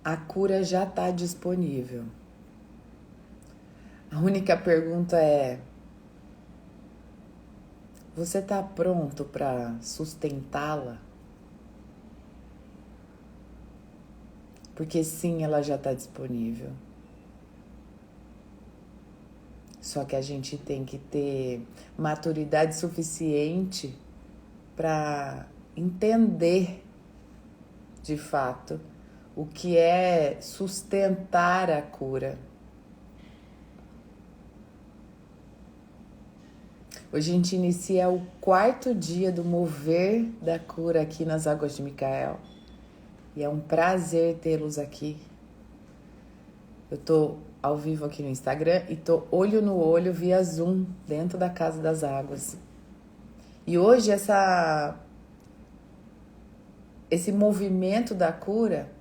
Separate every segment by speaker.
Speaker 1: A cura já está disponível. A única pergunta é: você está pronto para sustentá-la? Porque sim, ela já está disponível. Só que a gente tem que ter maturidade suficiente para entender, de fato, o que é sustentar a cura. Hoje a gente inicia o 4º dia do mover da cura aqui nas Águas de Micael. E é um prazer tê-los aqui. Eu tô ao vivo aqui no Instagram e tô olho no olho via Zoom dentro da Casa das Águas. E hoje esse movimento da cura,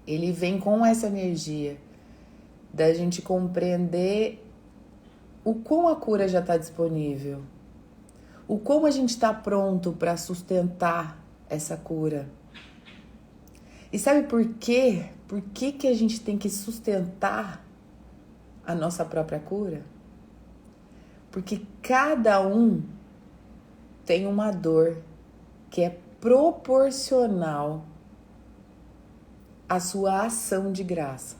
Speaker 1: ele vem com essa energia da gente compreender o quão a cura já está disponível, o como a gente está pronto para sustentar essa cura. E sabe por quê? Por que a gente tem que sustentar a nossa própria cura? Porque cada um tem uma dor que é proporcional à sua ação de graça.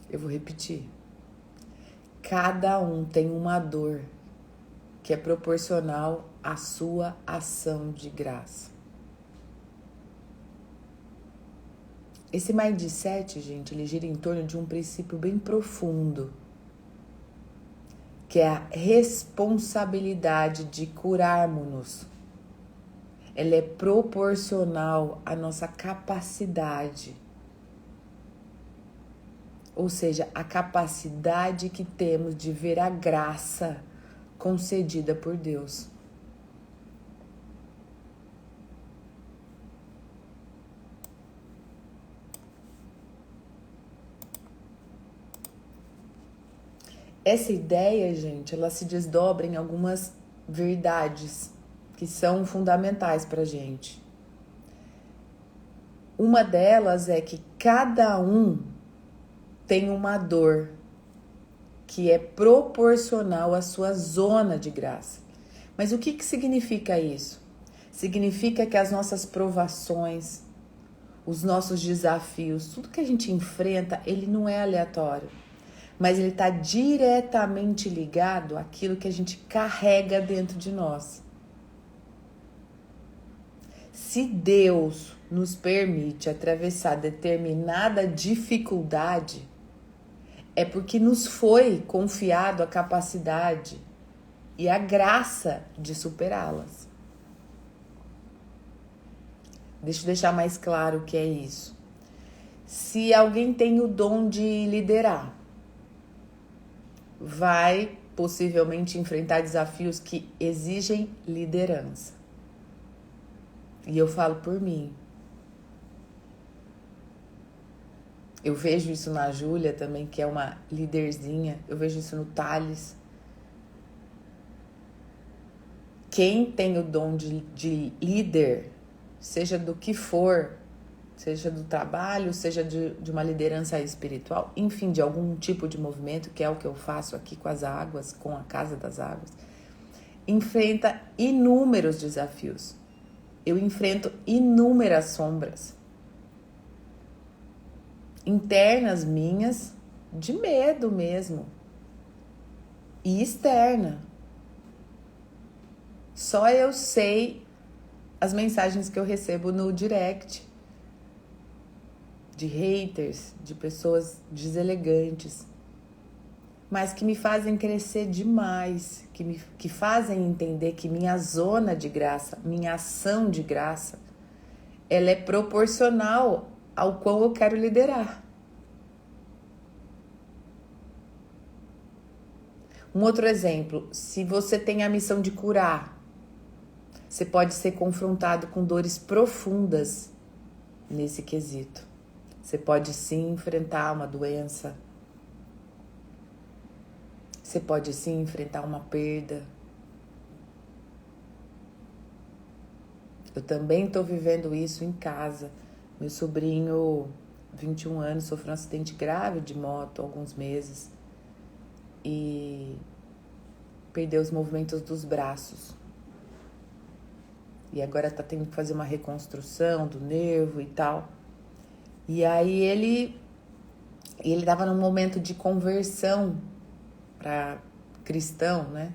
Speaker 1: Eu vou repetir. Cada um tem uma dor que é proporcional à sua ação de graça. Esse mindset, gente, ele gira em torno de um princípio bem profundo, que é a responsabilidade de curarmos-nos. Ela é proporcional à nossa capacidade. Ou seja, a capacidade que temos de ver a graça concedida por Deus. Essa ideia, gente, ela se desdobra em algumas verdades que são fundamentais para a gente. Uma delas é que cada um tem uma dor que é proporcional à sua zona de graça. Mas o que significa isso? Significa que as nossas provações, os nossos desafios, tudo que a gente enfrenta, ele não é aleatório, mas ele está diretamente ligado àquilo que a gente carrega dentro de nós. Se Deus nos permite atravessar determinada dificuldade, é porque nos foi confiado a capacidade e a graça de superá-las. Deixa eu deixar mais claro o que é isso. Se alguém tem o dom de liderar, vai possivelmente enfrentar desafios que exigem liderança. E eu falo por mim. Eu vejo isso na Júlia também, que é uma líderzinha. Eu vejo isso no Thales. Quem tem o dom de líder, seja do que for, seja do trabalho, seja de uma liderança espiritual, enfim, de algum tipo de movimento, que é o que eu faço aqui com as águas, com a Casa das Águas, enfrenta inúmeros desafios. Eu enfrento inúmeras sombras internas minhas, de medo mesmo, e externa. Só eu sei as mensagens que eu recebo no direct, de haters, de pessoas deselegantes, mas que me fazem crescer demais, que fazem entender que minha zona de graça, minha ação de graça, ela é proporcional ao qual eu quero liderar. Um outro exemplo, se você tem a missão de curar, você pode ser confrontado com dores profundas nesse quesito. Você pode sim enfrentar uma doença. Você pode sim enfrentar uma perda. Eu também estou vivendo isso em casa. Meu sobrinho, 21 anos, sofreu um acidente grave de moto há alguns meses e perdeu os movimentos dos braços. E agora tá tendo que fazer uma reconstrução do nervo e tal. E aí ele estava num momento de conversão para cristão, né?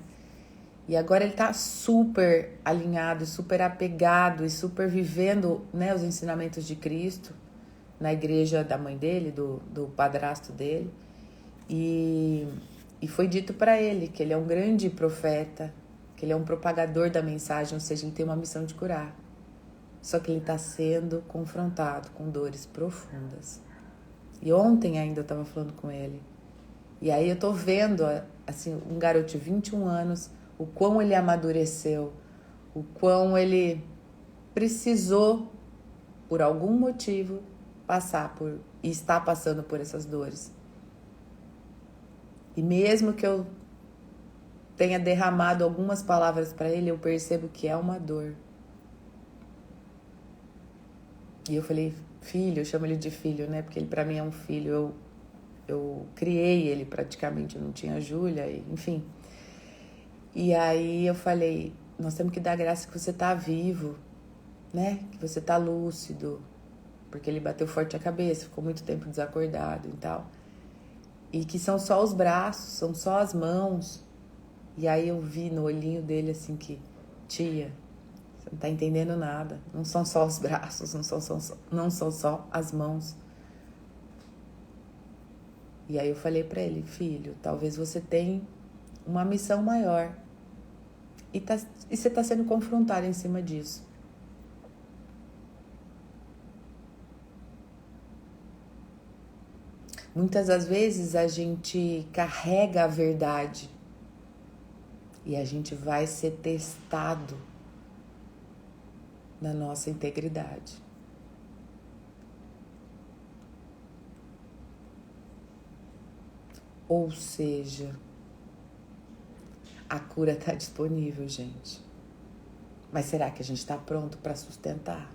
Speaker 1: E agora ele tá super alinhado, super apegado e super vivendo, né, os ensinamentos de Cristo na igreja da mãe dele, do padrasto dele. E foi dito para ele que ele é um grande profeta, que ele é um propagador da mensagem, ou seja, ele tem uma missão de curar. Só que ele está sendo confrontado com dores profundas. E ontem ainda eu estava falando com ele. E aí eu tô vendo, assim, um garoto de 21 anos, o quão ele amadureceu, o quão ele precisou, por algum motivo, e está passando por essas dores. E mesmo que eu tenha derramado algumas palavras para ele, eu percebo que é uma dor. E eu falei, filho, eu chamo ele de filho, né? Porque ele para mim é um filho. Eu criei ele praticamente, eu não tinha a Júlia, enfim. E aí eu falei, nós temos que dar graça que você tá vivo, né? Que você tá lúcido. Porque ele bateu forte a cabeça, ficou muito tempo desacordado e tal. E que são só os braços, são só as mãos. E aí eu vi no olhinho dele assim que, tia, você não tá entendendo nada. Não são só os braços, não são só as mãos. E aí eu falei pra ele, filho, talvez você tenha uma missão maior. E você tá sendo confrontado em cima disso. Muitas das vezes a gente carrega a verdade e a gente vai ser testado na nossa integridade. Ou seja, a cura está disponível, gente. Mas será que a gente está pronto para sustentar?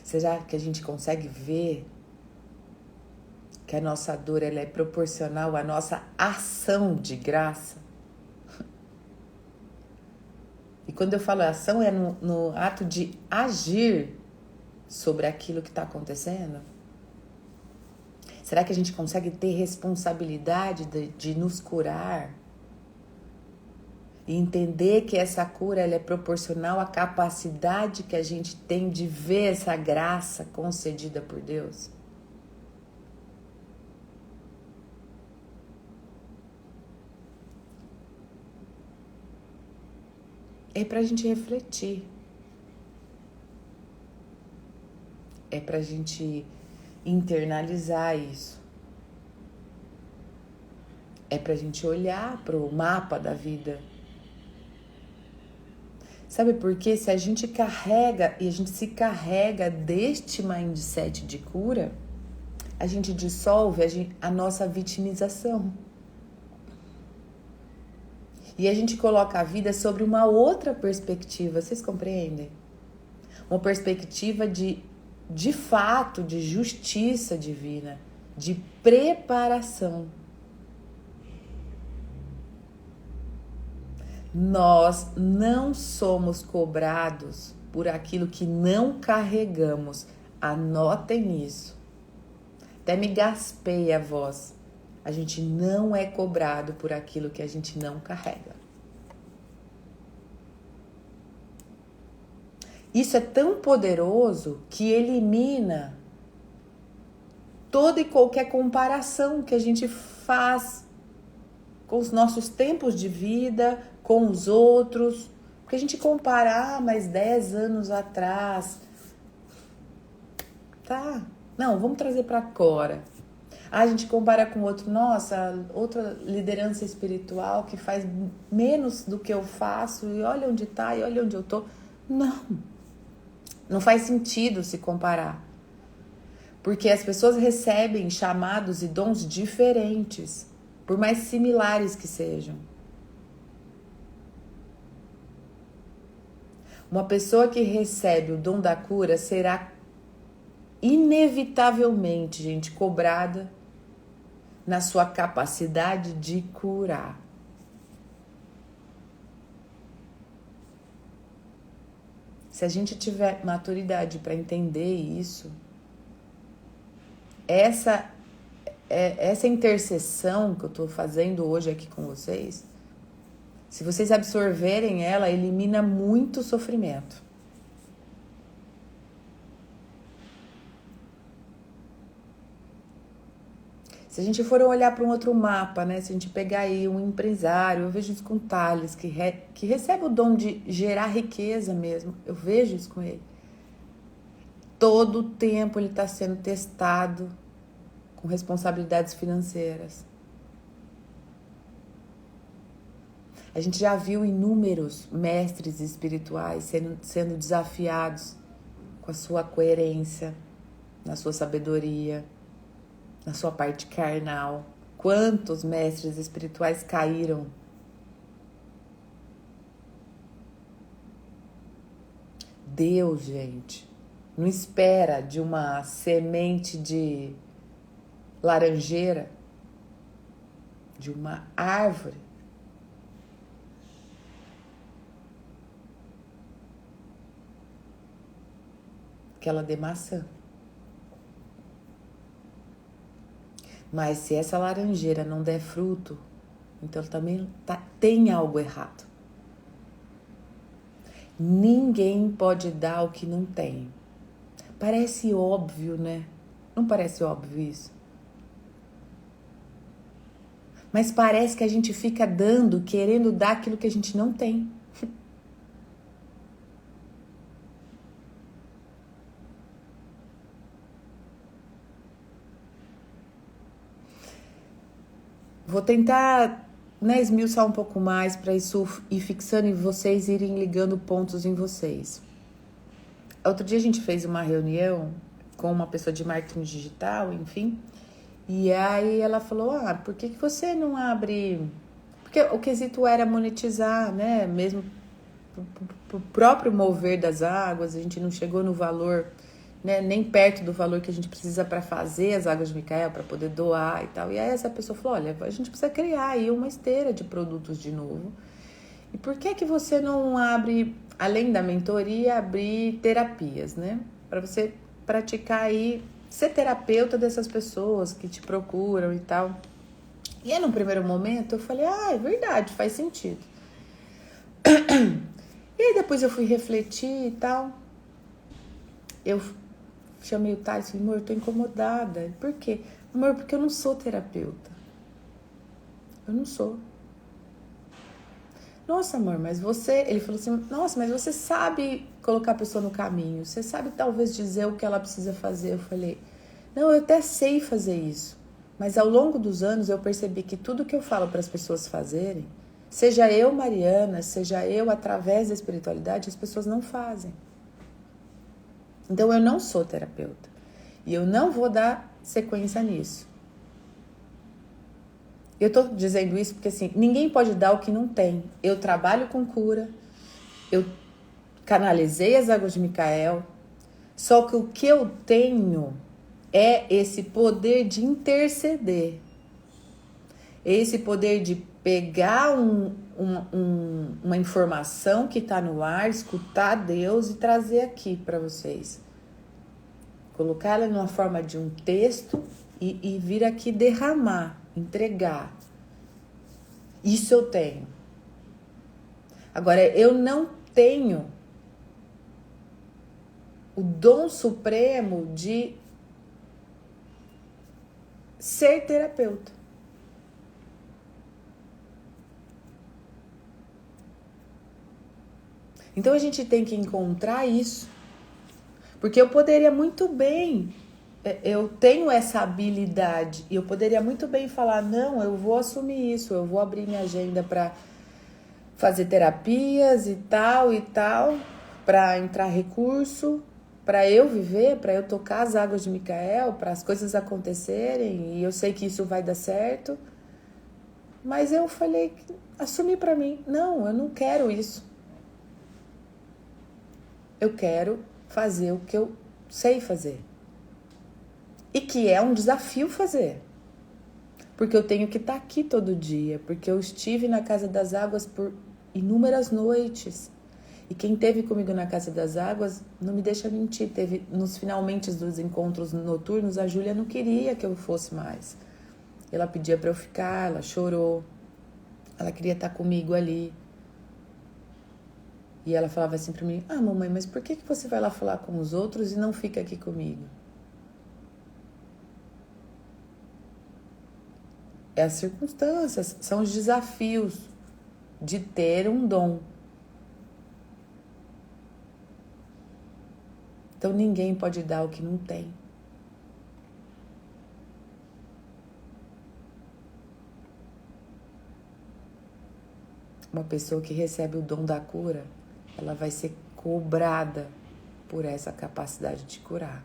Speaker 1: Será que a gente consegue ver que a nossa dor ela é proporcional à nossa ação de graça? E quando eu falo ação, é no ato de agir sobre aquilo que está acontecendo? Será que a gente consegue ter responsabilidade de nos curar? E entender que essa cura ela é proporcional à capacidade que a gente tem de ver essa graça concedida por Deus? É pra gente refletir. É pra gente internalizar isso. É pra gente olhar pro mapa da vida. Sabe por quê? Se a gente carrega e a gente se carrega deste mindset de cura, a gente dissolve a nossa vitimização. E a gente coloca a vida sobre uma outra perspectiva, vocês compreendem? Uma perspectiva de fato, de justiça divina, de preparação. Nós não somos cobrados por aquilo que não carregamos. Anotem isso. Até me gaspei a voz. A gente não é cobrado por aquilo que a gente não carrega. Isso é tão poderoso que elimina toda e qualquer comparação que a gente faz com os nossos tempos de vida, com os outros. Porque a gente compara, mas 10 anos atrás. Tá, não, vamos trazer para agora. A gente compara com outro, nossa, outra liderança espiritual que faz menos do que eu faço e olha onde tá e olha onde eu tô. Não faz sentido se comparar. Porque as pessoas recebem chamados e dons diferentes, por mais similares que sejam. Uma pessoa que recebe o dom da cura será inevitavelmente, gente, cobrada na sua capacidade de curar. Se a gente tiver maturidade para entender isso, essa interseção que eu estou fazendo hoje aqui com vocês, se vocês absorverem ela, elimina muito sofrimento. Se a gente for olhar para um outro mapa, né? Se a gente pegar aí um empresário, eu vejo isso com Tales, que recebe o dom de gerar riqueza mesmo. Eu vejo isso com ele. Todo o tempo ele está sendo testado com responsabilidades financeiras. A gente já viu inúmeros mestres espirituais sendo desafiados com a sua coerência, na sua sabedoria, na sua parte carnal. Quantos mestres espirituais caíram? Deus, gente, não espera de uma semente de laranjeira, de uma árvore, que ela dê maçã. Mas se essa laranjeira não der fruto, então também tem algo errado. Ninguém pode dar o que não tem. Parece óbvio, né? Não parece óbvio isso? Mas parece que a gente fica dando, querendo dar aquilo que a gente não tem. Vou tentar, né, esmiuçar um pouco mais para isso ir fixando e vocês irem ligando pontos em vocês. Outro dia a gente fez uma reunião com uma pessoa de marketing digital, enfim, e aí ela falou, por que você não abre... Porque o quesito era monetizar, né, mesmo pro próprio mover das águas, a gente não chegou no valor, né, nem perto do valor que a gente precisa para fazer as águas de Micael, para poder doar e tal. E aí essa pessoa falou, olha, a gente precisa criar aí uma esteira de produtos de novo. E por que você não abre, além da mentoria, abrir terapias, né? Para você praticar aí, ser terapeuta dessas pessoas que te procuram e tal. E aí, no primeiro momento, eu falei, é verdade, faz sentido. E aí depois eu fui refletir e tal. Eu chamei o Thales e falei, amor, eu tô incomodada. Por quê? Amor, porque eu não sou terapeuta. Eu não sou. Nossa, amor, mas você... Ele falou assim, nossa, mas você sabe colocar a pessoa no caminho. Você sabe talvez dizer o que ela precisa fazer. Eu falei, não, eu até sei fazer isso. Mas ao longo dos anos eu percebi que tudo que eu falo para as pessoas fazerem, seja eu, Mariana, seja eu através da espiritualidade, as pessoas não fazem. Então eu não sou terapeuta. E eu não vou dar sequência nisso. Eu tô dizendo isso porque assim, ninguém pode dar o que não tem. Eu trabalho com cura, eu canalizei as águas de Micael, só que o que eu tenho é esse poder de interceder. Esse poder de pegar uma informação que está no ar, escutar Deus e trazer aqui para vocês. Colocar ela numa forma de um texto e vir aqui derramar, entregar. Isso eu tenho. Agora, eu não tenho o dom supremo de ser terapeuta. Então a gente tem que encontrar isso. Porque eu poderia muito bem, eu tenho essa habilidade, e eu poderia muito bem falar, não, eu vou assumir isso, eu vou abrir minha agenda para fazer terapias e tal, para entrar recurso, para eu viver, para eu tocar as águas de Micael, para as coisas acontecerem, e eu sei que isso vai dar certo. Mas eu falei, assumi para mim, não, eu não quero isso. eu quero fazer o que eu sei fazer. E que é um desafio fazer. Porque eu tenho que estar aqui todo dia. Porque eu estive na Casa das Águas por inúmeras noites. E quem esteve comigo na Casa das Águas, não me deixa mentir, teve nos finalmente dos encontros noturnos, a Júlia não queria que eu fosse mais. Ela pedia para eu ficar, ela chorou, ela queria estar comigo ali. E ela falava assim para mim, mamãe, mas por que você vai lá falar com os outros e não fica aqui comigo? É as circunstâncias, são os desafios de ter um dom. Então ninguém pode dar o que não tem. Uma pessoa que recebe o dom da cura, ela vai ser cobrada por essa capacidade de curar.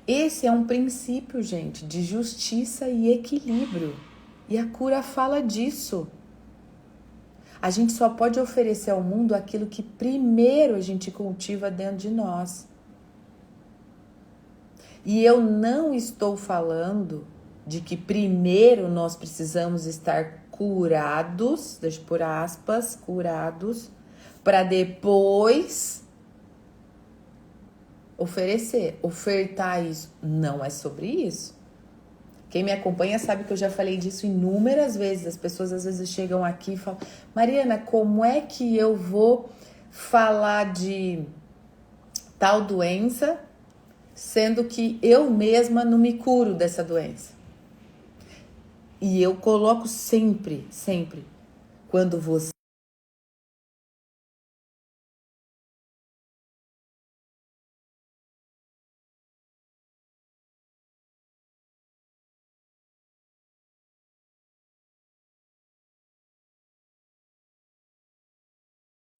Speaker 1: Esse é um princípio, gente, de justiça e equilíbrio. E a cura fala disso. A gente só pode oferecer ao mundo aquilo que primeiro a gente cultiva dentro de nós. E eu não estou falando de que primeiro nós precisamos estar curados, deixa eu pôr aspas, curados, para depois ofertar isso. Não é sobre isso. Quem me acompanha sabe que eu já falei disso inúmeras vezes. As pessoas às vezes chegam aqui e falam, Mariana, como é que eu vou falar de tal doença, sendo que eu mesma não me curo dessa doença? E eu coloco sempre, quando você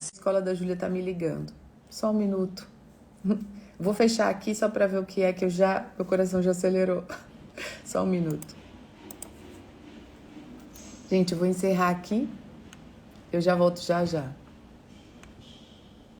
Speaker 1: a escola da Júlia tá me ligando. Só um minuto. Vou fechar aqui só para ver o que é que meu coração já acelerou. Só um minuto. Gente, eu vou encerrar aqui. Eu já volto já.